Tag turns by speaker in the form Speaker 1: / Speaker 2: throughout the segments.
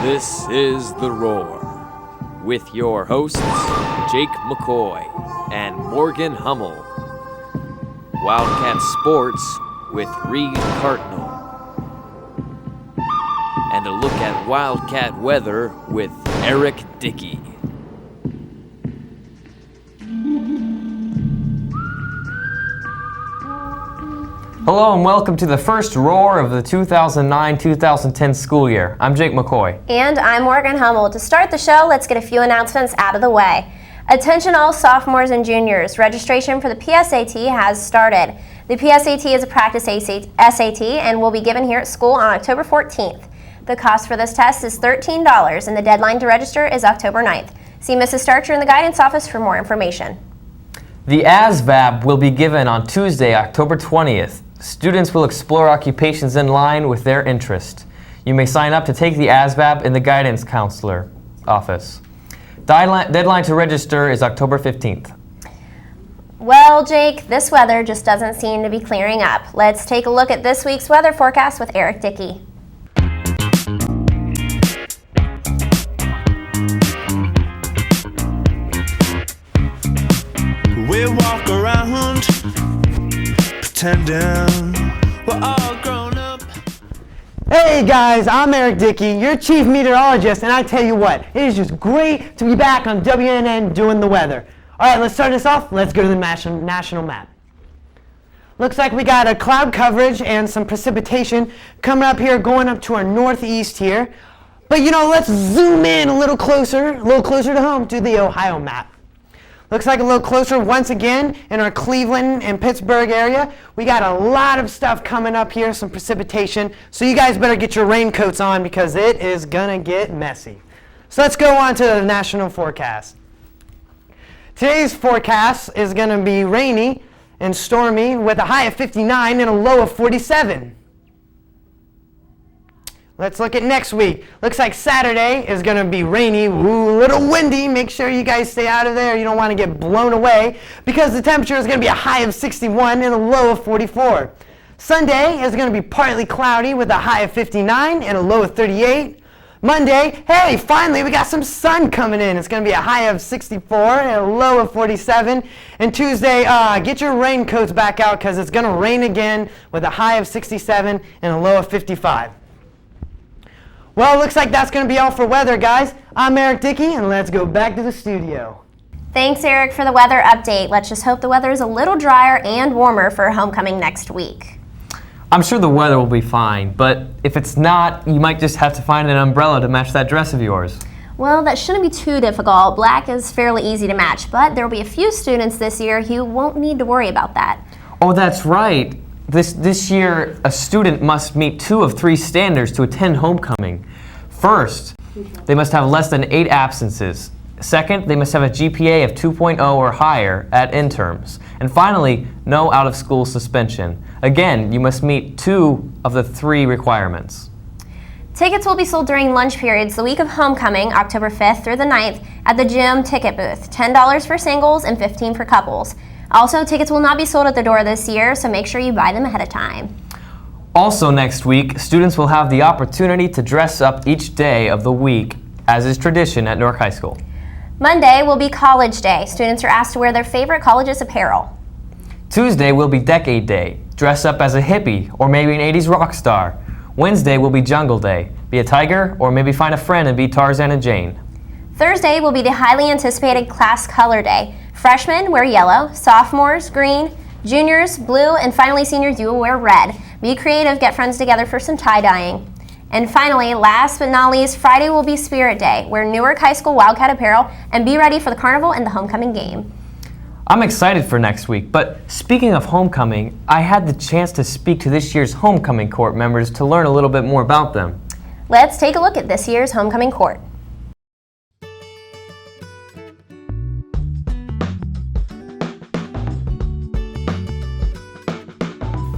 Speaker 1: This is The Roar, with your hosts, Jake McCoy and Morgan Hummel. Wildcat Sports with Reed Cartnell. And a look at Wildcat weather with Eric Dickey.
Speaker 2: Hello and welcome to the first Roar of the 2009-2010 school year. I'm Jake McCoy.
Speaker 3: And I'm Morgan Hummel. To start the show, let's get a few announcements out of the way. Attention all sophomores and juniors. Registration for the PSAT has started. The PSAT is a practice SAT and will be given here at school on October 14th. The cost for this test is $13 and the deadline to register is October 9th. See Mrs. Starcher in the guidance office for more information.
Speaker 2: The ASVAB will be given on Tuesday, October 20th. Students will explore occupations in line with their interest. You may sign up to take the ASVAB in the guidance counselor office. Deadline to register is October 15th.
Speaker 3: Well, Jake, this weather just doesn't seem to be clearing up. Let's take a look at this week's weather forecast with Eric Dickey.
Speaker 4: We walk around pretending we're all grown up.
Speaker 5: Hey guys, I'm Eric Dickey, your chief meteorologist, and I tell you what, it is just great to be back on WNN doing the weather. Alright, let's start this off. Let's go to the national map. Looks like we got a cloud coverage and some precipitation coming up here, going up to our northeast here. But you know, let's zoom in a little closer to home to the Ohio map. Looks like a little closer once again in our Cleveland and Pittsburgh area. We got a lot of stuff coming up here, some precipitation. So you guys better get your raincoats on because it is gonna get messy. So let's go on to the national forecast. Today's forecast is gonna be rainy and stormy with a high of 59 and a low of 47. Let's look at next week. Looks like Saturday is going to be rainy, a little windy. Make sure you guys stay out of there. You don't want to get blown away because the temperature is going to be a high of 61 and a low of 44. Sunday is going to be partly cloudy with a high of 59 and a low of 38. Monday, hey, finally we got some sun coming in. It's going to be a high of 64 and a low of 47. And Tuesday, get your raincoats back out because it's going to rain again with a high of 67 and a low of 55. Well, it looks like that's going to be all for weather, guys. I'm Eric Dickey, and let's go back to the studio.
Speaker 3: Thanks, Eric, for the weather update. Let's just hope the weather is a little drier and warmer for homecoming next week.
Speaker 2: I'm sure the weather will be fine, but if it's not, you might just have to find an umbrella to match that dress of yours.
Speaker 3: Well, that shouldn't be too difficult. Black is fairly easy to match, but there will be a few students this year who won't need to worry about that.
Speaker 2: Oh, that's right. This year, a student must meet 2 of 3 standards to attend homecoming. First, they must have less than 8 absences. Second, they must have a GPA of 2.0 or higher at interms. And finally, no out-of-school suspension. Again, you must meet 2 of the 3 requirements.
Speaker 3: Tickets will be sold during lunch periods the week of homecoming, October 5th through the 9th, at the gym ticket booth. $10 for singles and $15 for couples. Also, tickets will not be sold at the door this year, so make sure you buy them ahead of time.
Speaker 2: Also next week, students will have the opportunity to dress up each day of the week, as is tradition at Newark High School.
Speaker 3: Monday will be College Day. Students are asked to wear their favorite college's apparel.
Speaker 2: Tuesday will be Decade Day. Dress up as a hippie or maybe an 80s rock star. Wednesday will be Jungle Day. Be a tiger or maybe find a friend and be Tarzan and Jane.
Speaker 3: Thursday will be the highly anticipated Class Color Day. Freshmen wear yellow, sophomores green, juniors blue, and finally seniors you will wear red. Be creative, get friends together for some tie-dyeing. And finally, last but not least, Friday will be Spirit Day. Wear Newark High School Wildcat apparel and be ready for the carnival and the homecoming game.
Speaker 2: I'm excited for next week, but speaking of homecoming, I had the chance to speak to this year's homecoming court members to learn a little bit more about them.
Speaker 3: Let's take a look at this year's homecoming court.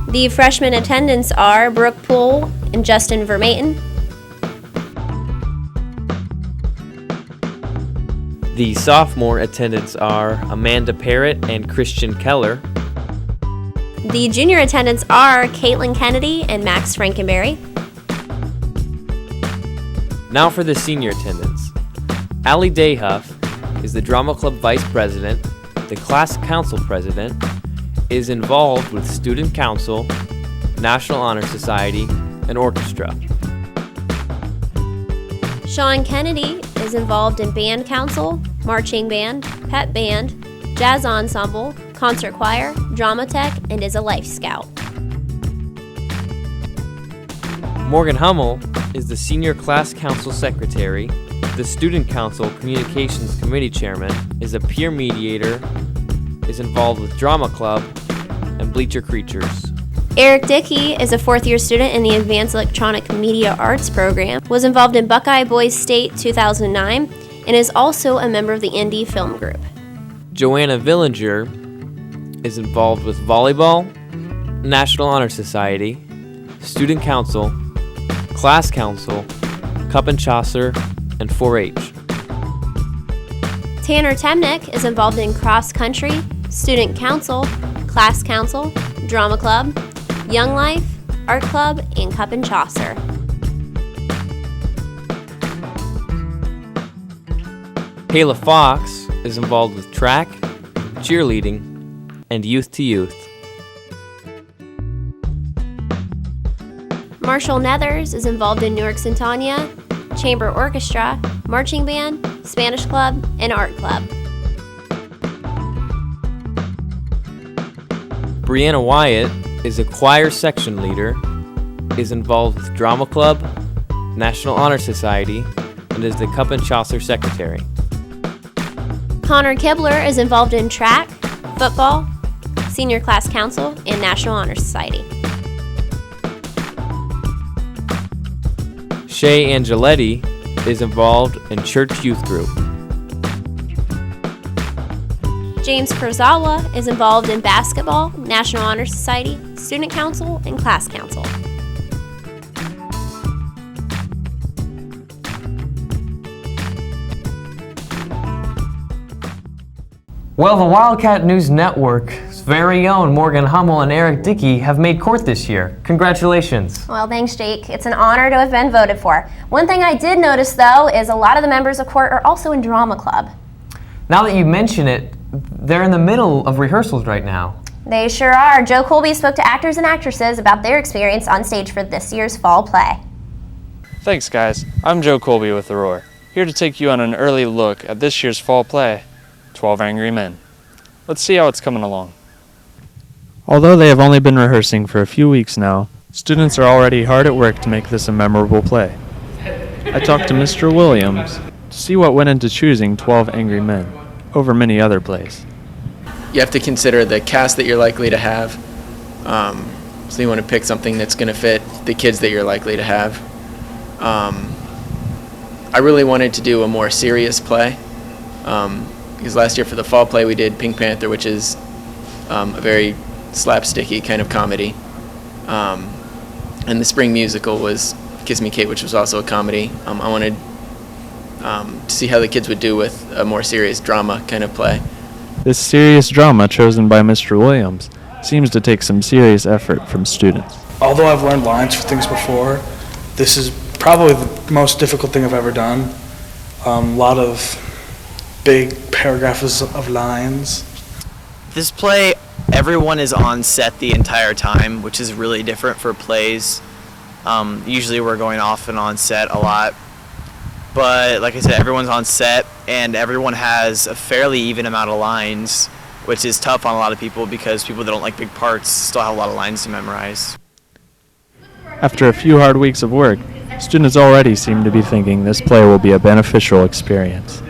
Speaker 3: The freshman attendants are Brooke Poole and Justin Vermaten.
Speaker 1: The sophomore attendants are Amanda Parrott and Christian Keller.
Speaker 3: The junior attendants are Caitlin Kennedy and Max Frankenberry.
Speaker 1: Now for the senior attendance. Allie Dayhuff is the drama club vice president, the class council president, is involved with student council, National Honor Society, and orchestra.
Speaker 3: Sean Kennedy is involved in band council, marching band, pep band, jazz ensemble, concert choir, drama tech, and is a Life Scout.
Speaker 1: Morgan Hummel is the senior class council secretary, the student council communications committee chairman, is a peer mediator, is involved with drama club, and Bleacher Creatures.
Speaker 3: Eric Dickey is a fourth-year student in the Advanced Electronic Media Arts program, was involved in Buckeye Boys State 2009, and is also a member of the Indie Film Group.
Speaker 1: Joanna Villinger is involved with volleyball, National Honor Society, student council, class council, Cup and Chaucer, and 4-H.
Speaker 3: Tanner Temnick is involved in cross country, student council, class council, drama club, Young Life, art club, and Cup and Chaucer.
Speaker 1: Kayla Fox is involved with track, cheerleading, and youth to youth.
Speaker 3: Marshall Nethers is involved in Newark Centania, chamber orchestra, marching band, Spanish club, and art club.
Speaker 1: Brianna Wyatt is a choir section leader, is involved with drama club, National Honor Society, and is the Cup and Chaucer secretary.
Speaker 3: Connor Kibler is involved in track, football, senior class council, and National Honor Society.
Speaker 1: Shay Angeletti is involved in church youth group.
Speaker 3: James Kurzawa is involved in basketball, National Honor Society, student council, and class council.
Speaker 2: Well, the Wildcat News Network's very own Morgan Hummel and Eric Dickey have made court this year. Congratulations.
Speaker 3: Well, thanks, Jake. It's an honor to have been voted for. One thing I did notice, though, is a lot of the members of court are also in drama club.
Speaker 2: Now that you mention it, they're in the middle of rehearsals right now.
Speaker 3: They sure are. Joe Colby spoke to actors and actresses about their experience on stage for this year's fall play.
Speaker 6: Thanks, guys. I'm Joe Colby with The Roar, here to take you on an early look at this year's fall play, 12 Angry Men. Let's see how it's coming along. Although they have only been rehearsing for a few weeks now, students are already hard at work to make this a memorable play. I talked to Mr. Williams to see what went into choosing 12 Angry Men over many other plays.
Speaker 7: You have to consider the cast that you're likely to have. So you want to pick something that's going to fit the kids that you're likely to have. I really wanted to do a more serious play. Because last year for the fall play we did Pink Panther, which is a very slapsticky kind of comedy. And the spring musical was Kiss Me Kate, which was also a comedy. I wanted to see how the kids would do with a more serious drama kind of play.
Speaker 6: This serious drama chosen by Mr. Williams seems to take some serious effort from students.
Speaker 8: Although I've learned lines for things before, this is probably the most difficult thing I've ever done. A lot of big paragraphs of lines.
Speaker 9: This play, everyone is on set the entire time, which is really different for plays. Usually we're going off and on set a lot. But like I said, everyone's on set and everyone has a fairly even amount of lines, which is tough on a lot of people because people that don't like big parts still have a lot of lines to memorize.
Speaker 6: After a few hard weeks of work, students already seem to be thinking this play will be a beneficial experience.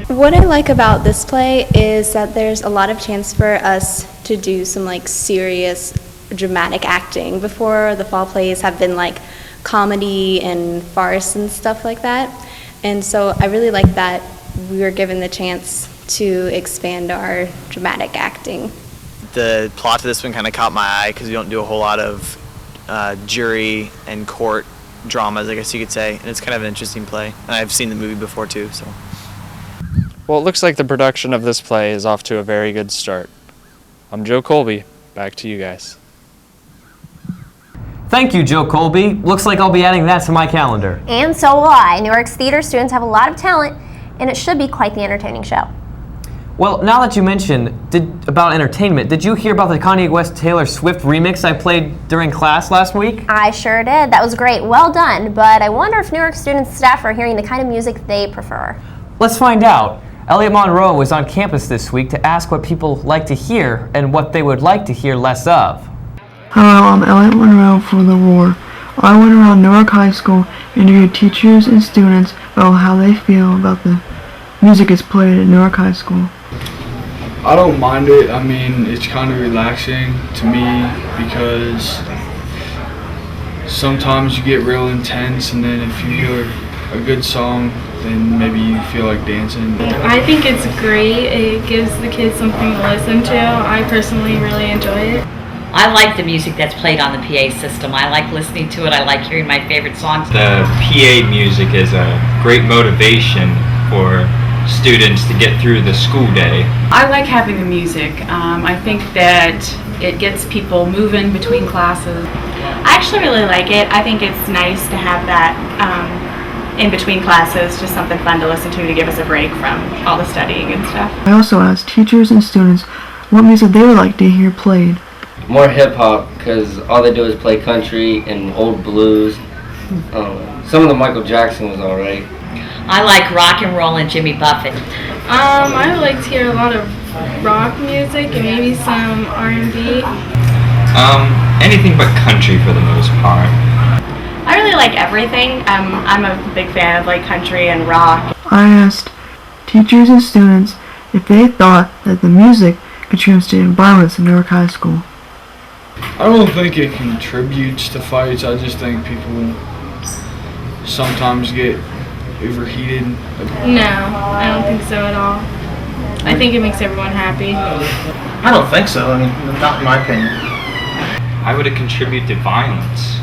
Speaker 10: What I like about this play is that there's a lot of chance for us to do some serious dramatic acting. Before, the fall plays have been comedy and farce and stuff like that. And so I really like that we were given the chance to expand our dramatic acting.
Speaker 9: The plot to this one kind of caught my eye because we don't do a whole lot of jury and court dramas, I guess you could say. And it's kind of an interesting play. And I've seen the movie before too, so.
Speaker 6: Well, it looks like the production of this play is off to a very good start. I'm Joe Colby. Back to you guys.
Speaker 2: Thank you, Joe Colby. Looks like I'll be adding that to my calendar.
Speaker 3: And so will I. Newark's theater students have a lot of talent, and it should be quite the entertaining show.
Speaker 2: Well, now that you mentioned about entertainment, did you hear about the Kanye West Taylor Swift remix I played during class last week?
Speaker 3: I sure did. That was great. Well done. But I wonder if Newark students and staff are hearing the kind of music they prefer.
Speaker 2: Let's find out. Elliot Monroe was on campus this week to ask what people like to hear and what they would like to hear less of.
Speaker 11: Hello, I'm Elliot Monroe for The Roar. I went around Newark High School and interviewed teachers and students about how they feel about the music that's played at Newark High School.
Speaker 12: I don't mind it. I mean, it's kind of relaxing to me because sometimes you get real intense, and then if you hear a good song, then maybe you feel like dancing.
Speaker 13: I think it's great. It gives the kids something to listen to. I personally really enjoy it.
Speaker 14: I like the music that's played on the PA system. I like listening to it. I like hearing my favorite songs.
Speaker 15: The PA music is a great motivation for students to get through the school day.
Speaker 13: I like having the music. I think that it gets people moving between classes. I actually really like it. I think it's nice to have that in between classes, just something fun to listen to give us a break from all the studying and stuff.
Speaker 11: I also asked teachers and students what music they would like to hear played.
Speaker 16: More hip-hop, because all they do is play country and old blues. Some of the Michael Jackson was alright.
Speaker 14: I like rock and roll and Jimmy Buffett.
Speaker 13: I like to hear a lot of rock music and maybe some R&B.
Speaker 15: Anything but country for the most part.
Speaker 13: I really like everything. I'm a big fan of like country and rock.
Speaker 11: I asked teachers and students if they thought that the music contributes to violence in Newark High School.
Speaker 12: I don't think it contributes to fights. I just think people sometimes get overheated.
Speaker 13: No, I don't think so at all. I think it makes everyone happy.
Speaker 17: I don't think so. I mean, not in my opinion.
Speaker 15: How would it contribute to violence?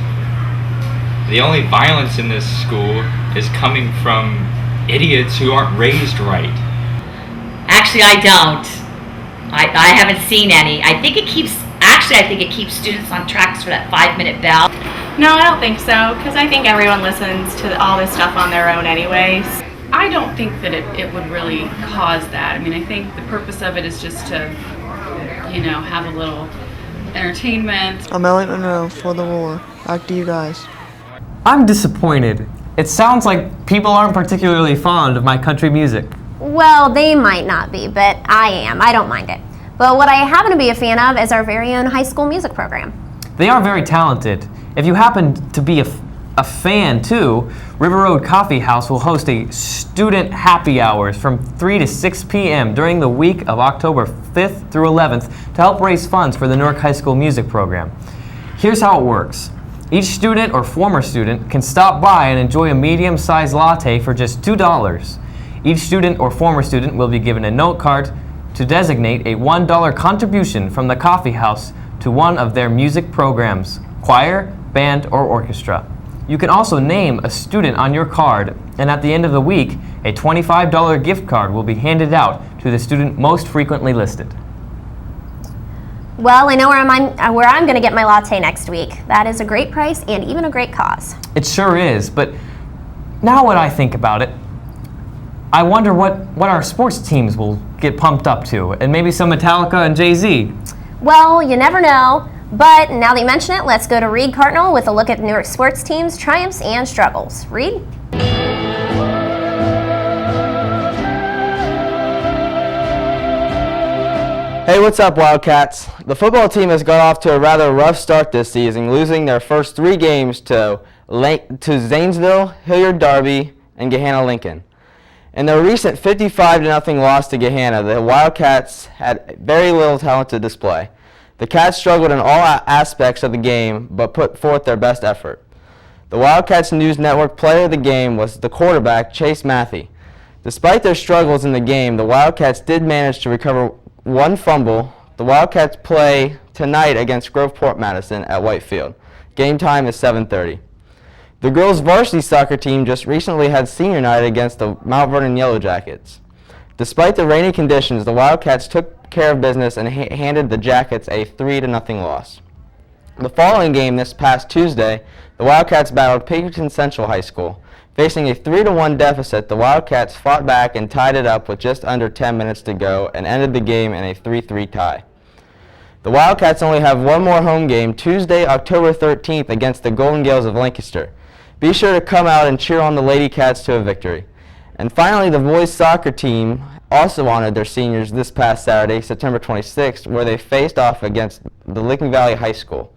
Speaker 15: The only violence in this school is coming from idiots who aren't raised right.
Speaker 14: Actually, I don't. I haven't seen any. I think it keeps students on tracks for that 5-minute bell.
Speaker 13: No, I don't think so, because I think everyone listens to all this stuff on their own anyways. I don't think that it would really cause that. I mean, I think the purpose of it is just to, have a little entertainment.
Speaker 11: I'm Elliot Monroe for The Roar. Back to you guys.
Speaker 2: I'm disappointed. It sounds like people aren't particularly fond of my country music.
Speaker 3: Well, they might not be, but I am. I don't mind it. But what I happen to be a fan of is our very own high school music program.
Speaker 2: They are very talented. If you happen to be a fan too, River Road Coffee House will host a student happy hours from 3 to 6 p.m. during the week of October 5th through 11th to help raise funds for the Newark High School music program. Here's how it works. Each student or former student can stop by and enjoy a medium-sized latte for just $2. Each student or former student will be given a note card to designate a $1 contribution from the coffee house to one of their music programs, choir, band, or orchestra. You can also name a student on your card, and at the end of the week, a $25 gift card will be handed out to the student most frequently listed.
Speaker 3: Well, I know where I'm going to get my latte next week. That is a great price and even a great cause.
Speaker 2: It sure is, but now when I think about it, I wonder what our sports teams will get pumped up to, and maybe some Metallica and Jay-Z.
Speaker 3: Well, you never know, but now that you mention it, let's go to Reed Cardinal with a look at Newark sports teams' triumphs and struggles. Reed?
Speaker 18: Hey, what's up, Wildcats? The football team has got off to a rather rough start this season, losing their first 3 games to Zanesville, Hilliard Darby, and Gahanna Lincoln. In their recent 55-0 loss to Gahanna, the Wildcats had very little talent to display. The Cats struggled in all aspects of the game, but put forth their best effort. The Wildcats News Network player of the game was the quarterback, Chase Matthey. Despite their struggles in the game, the Wildcats did manage to recover 1 fumble. The Wildcats play tonight against Groveport Madison at Whitefield. Game time is 7:30. The girls' varsity soccer team just recently had senior night against the Mount Vernon Yellow Jackets. Despite the rainy conditions, the Wildcats took care of business and handed the Jackets a 3-0 loss. The following game this past Tuesday, the Wildcats battled Pinkerton Central High School. Facing a 3-1 deficit, the Wildcats fought back and tied it up with just under 10 minutes to go and ended the game in a 3-3 tie. The Wildcats only have one more home game Tuesday, October 13th against the Golden Gales of Lancaster. Be sure to come out and cheer on the Lady Cats to a victory. And finally, the boys soccer team also honored their seniors this past Saturday, September 26th, where they faced off against the Licking Valley High School.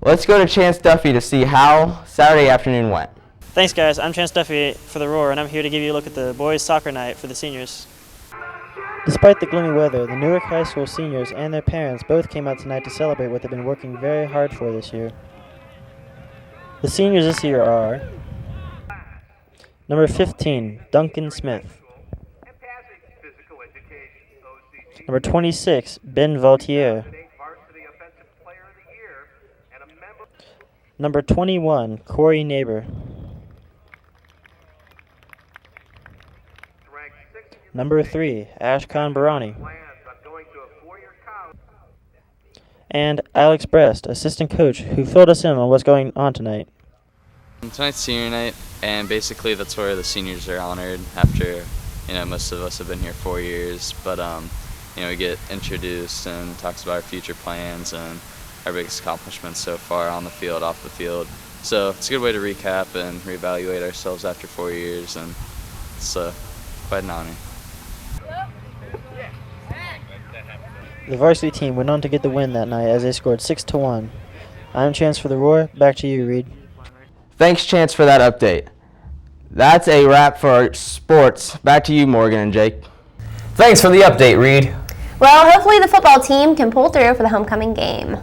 Speaker 18: Let's go to Chance Duffy to see how Saturday afternoon went.
Speaker 19: Thanks, guys. I'm Chance Duffy for the Roar, and I'm here to give you a look at the boys' soccer night for the seniors. Despite the gloomy weather, the Newark High School seniors and their parents both came out tonight to celebrate what they've been working very hard for this year. The seniors this year are number 15, Duncan Smith. Number 26, Ben Vautier. Number 21, Corey Neighbor. Number 3, Ashkan Barani. And Alex Brest, assistant coach, who filled us in on what's going on tonight.
Speaker 20: Tonight's senior night, and basically that's where the seniors are honored after, most of us have been here 4 years, but, we get introduced and talks about our future plans and our biggest accomplishments so far on the field, off the field. So it's a good way to recap and reevaluate ourselves after 4 years, and it's quite an honor.
Speaker 19: The varsity team went on to get the win that night as they scored 6-1. I'm Chance for the Roar. Back to you, Reed.
Speaker 18: Thanks, Chance, for that update. That's a wrap for our sports. Back to you, Morgan and Jake.
Speaker 2: Thanks for the update, Reed.
Speaker 3: Well, hopefully the football team can pull through for the homecoming game.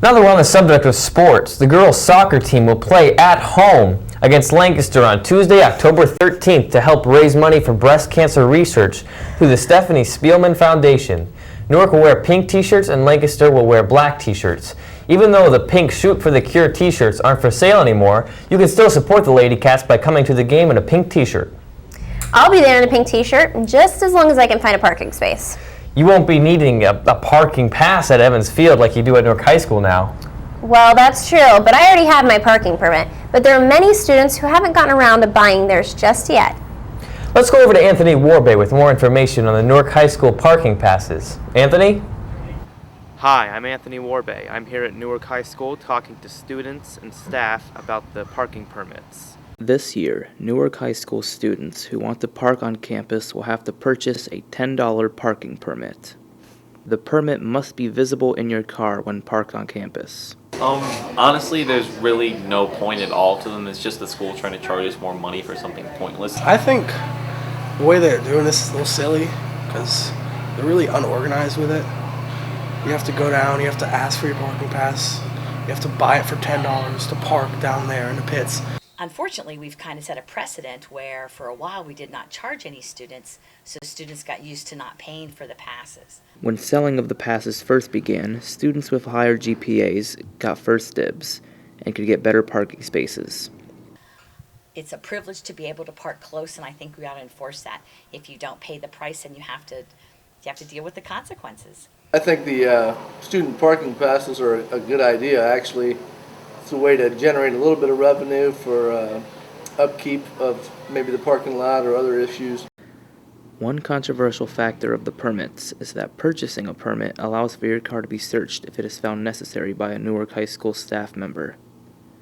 Speaker 2: Now that we're on the subject of sports, the girls' soccer team will play at home against Lancaster on Tuesday, October 13th to help raise money for breast cancer research through the Stephanie Spielman Foundation. Newark will wear pink t-shirts and Lancaster will wear black t-shirts. Even though the pink Shoot for the Cure t-shirts aren't for sale anymore, you can still support the Lady Cats by coming to the game in a pink t-shirt.
Speaker 3: I'll be there in a pink t-shirt just as long as I can find a parking space.
Speaker 2: You won't be needing a parking pass at Evans Field like you do at Newark High School now.
Speaker 3: Well, that's true, but I already have my parking permit. But there are many students who haven't gotten around to buying theirs just yet.
Speaker 2: Let's go over to Anthony Warbay with more information on the Newark High School parking passes. Anthony?
Speaker 21: Hi, I'm Anthony Warbay. I'm here at Newark High School talking to students and staff about the parking permits. This year, Newark High School students who want to park on campus will have to purchase a $10 parking permit. The permit must be visible in your car when parked on campus.
Speaker 22: Honestly, there's really no point at all to them. It's just the school trying to charge us more money for something pointless.
Speaker 23: I think the way they're doing this is a little silly because they're really unorganized with it. You have to go down, you have to ask for your parking pass, you have to buy it for $10 to park down there in the pits.
Speaker 14: Unfortunately, we've kind of set a precedent where for a while we did not charge any students, so students got used to not paying for the passes.
Speaker 21: When selling of the passes first began, students with higher GPAs got first dibs and could get better parking spaces.
Speaker 14: It's a privilege to be able to park close, and I think we ought to enforce that. If you don't pay the price, then you have to deal with the consequences.
Speaker 24: I think the student parking passes are a good idea, actually. It's a way to generate a little bit of revenue for upkeep of maybe the parking lot or other issues.
Speaker 21: One controversial factor of the permits is that purchasing a permit allows for your car to be searched if it is found necessary by a Newark High School staff member.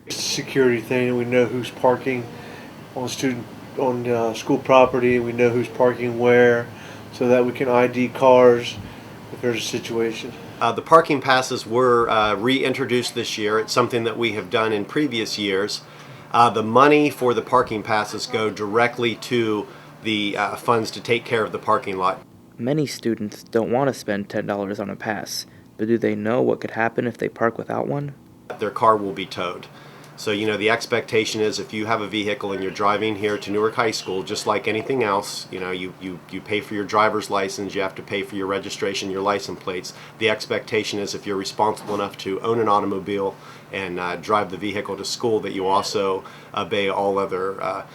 Speaker 25: It's a security thing. We know who's parking on school property. We know who's parking where, so that we can ID cars if there's a situation.
Speaker 26: The parking passes were reintroduced this year. It's something that we have done in previous years. The money for the parking passes go directly to the funds to take care of the parking lot.
Speaker 21: Many students don't want to spend $10 on a pass, but do they know what could happen if they park without one?
Speaker 26: Their car will be towed. So, the expectation is if you have a vehicle and you're driving here to Newark High School, just like anything else, you pay for your driver's license, you have to pay for your registration, your license plates. The expectation is if you're responsible enough to own an automobile and drive the vehicle to school, that you also obey all other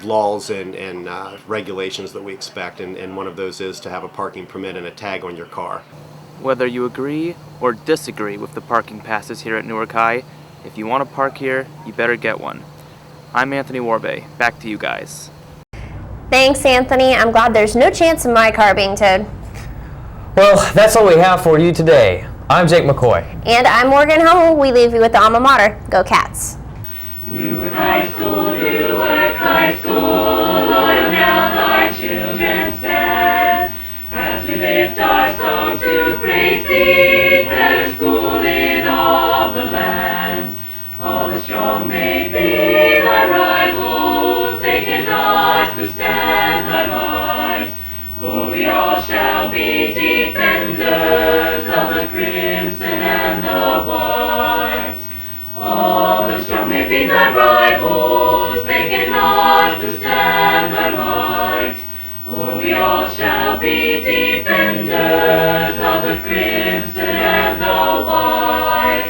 Speaker 26: laws and regulations that we expect. And one of those is to have a parking permit and a tag on your car.
Speaker 21: Whether you agree or disagree with the parking passes here at Newark High, if you want to park here, you better get one. I'm Anthony Warbay. Back to you guys.
Speaker 3: Thanks, Anthony. I'm glad there's no chance of my car being towed.
Speaker 2: Well, that's all we have for you today. I'm Jake McCoy.
Speaker 3: And I'm Morgan Hummel. We leave you with the alma mater. Go Cats.
Speaker 1: Newark High School, Newark High School, loyal now thy children stand. As we lift our song to praise thee, better school in all the land. All the strong may be thy rivals, they cannot withstand thy might. For we all shall be defenders of the crimson and the white. All the strong may be thy rivals, they cannot withstand thy might. For we all shall be defenders of the crimson and the white.